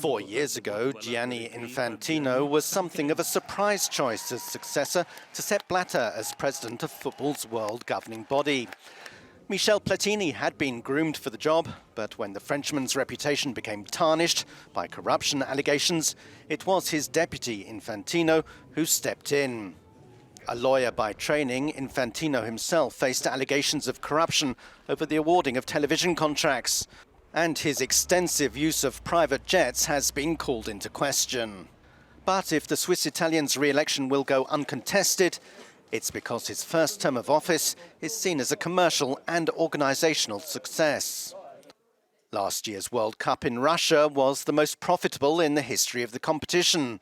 4 years ago, Gianni Infantino was something of a surprise choice as successor to Sepp Blatter as president of football's world governing body. Michel Platini had been groomed for the job, but when the Frenchman's reputation became tarnished by corruption allegations, it was his deputy, Infantino, who stepped in. A lawyer by training, Infantino himself faced allegations of corruption over the awarding of television contracts, and his extensive use of private jets has been called into question. But if the Swiss Italian's re-election will go uncontested, it's because his first term of office is seen as a commercial and organisational success. Last year's World Cup in Russia was the most profitable in the history of the competition.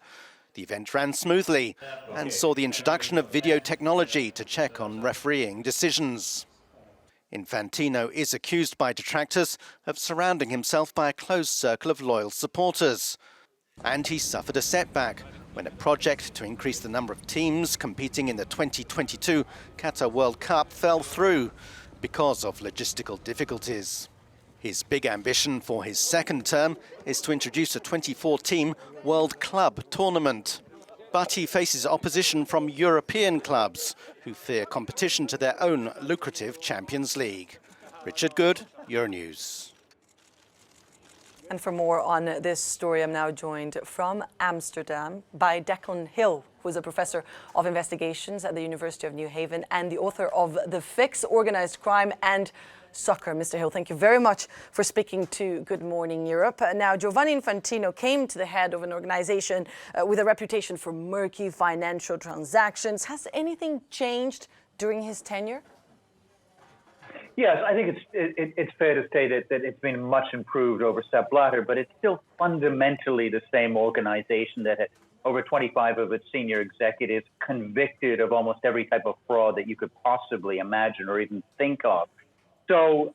The event ran smoothly and saw the introduction of video technology to check on refereeing decisions. Infantino is accused by detractors of surrounding himself by a close circle of loyal supporters. And he suffered a setback when a project to increase the number of teams competing in the 2022 Qatar World Cup fell through because of logistical difficulties. His big ambition for his second term is to introduce a 24-team World Club tournament. But he faces opposition from European clubs who fear competition to their own lucrative Champions League. Richard Good, Euronews. And for more on this story, I'm now joined from Amsterdam by Declan Hill, who is a professor of investigations at the University of New Haven and the author of The Fix, Organised Crime and Soccer. Mr. Hill, thank you very much for speaking to Good Morning Europe. Now, Gianni Infantino came to the head of an organisation with a reputation for murky financial transactions. Has anything changed during his tenure? Yes, I think it's fair to say that it's been much improved over Sepp Blatter, but it's still fundamentally the same organization that had over 25 of its senior executives convicted of almost every type of fraud that you could possibly imagine or even think of. So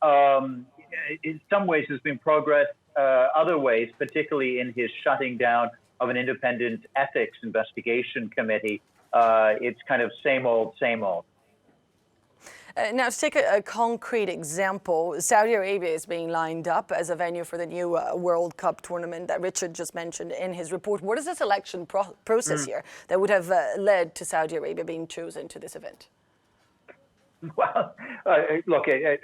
in some ways there's been progress, other ways, particularly in his shutting down of an independent ethics investigation committee, it's kind of same old, same old. Now, to take a concrete example, Saudi Arabia is being lined up as a venue for the new World Cup tournament that Richard just mentioned in his report. What is the selection process here that would have led to Saudi Arabia being chosen to this event? Well, look, it's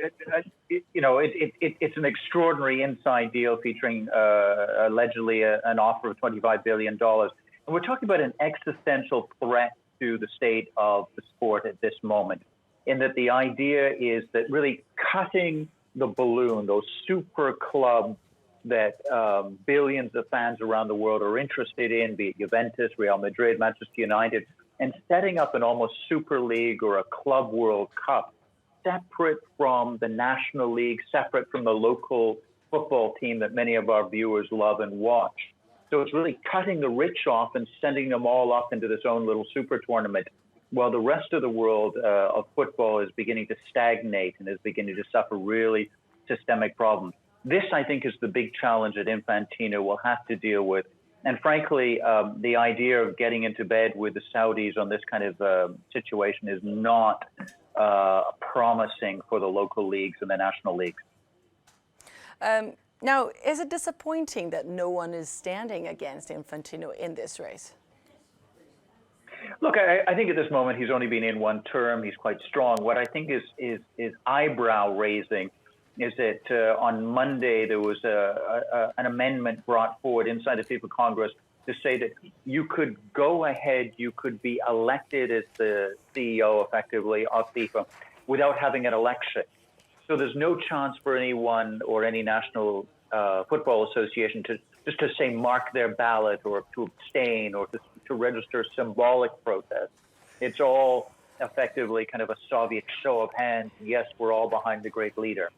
an extraordinary inside deal featuring allegedly an offer of $25 billion. And we're talking about an existential threat to the state of the sport at this moment, in that the idea is that really cutting the balloon, those super clubs that billions of fans around the world are interested in, be it Juventus, Real Madrid, Manchester United, and setting up an almost super league or a club World Cup separate from the national league, separate from the local football team that many of our viewers love and watch. So it's really cutting the rich off and sending them all up into this own little super tournament, while the rest of the world of football is beginning to stagnate and is beginning to suffer really systemic problems. This, I think, is the big challenge that Infantino will have to deal with. And frankly, the idea of getting into bed with the Saudis on this kind of situation is not promising for the local leagues and the national leagues. Now, is it disappointing that no one is standing against Infantino in this race? Look, I think at this moment he's only been in one term. He's quite strong. What I think is eyebrow raising is that on Monday there was an amendment brought forward inside the FIFA Congress to say that you could go ahead, you could be elected as the CEO effectively of FIFA without having an election. So there's no chance for anyone or any national football association to just to say mark their ballot or to abstain or to register symbolic protest. It's all effectively kind of a Soviet show of hands. Yes, we're all behind the great leader.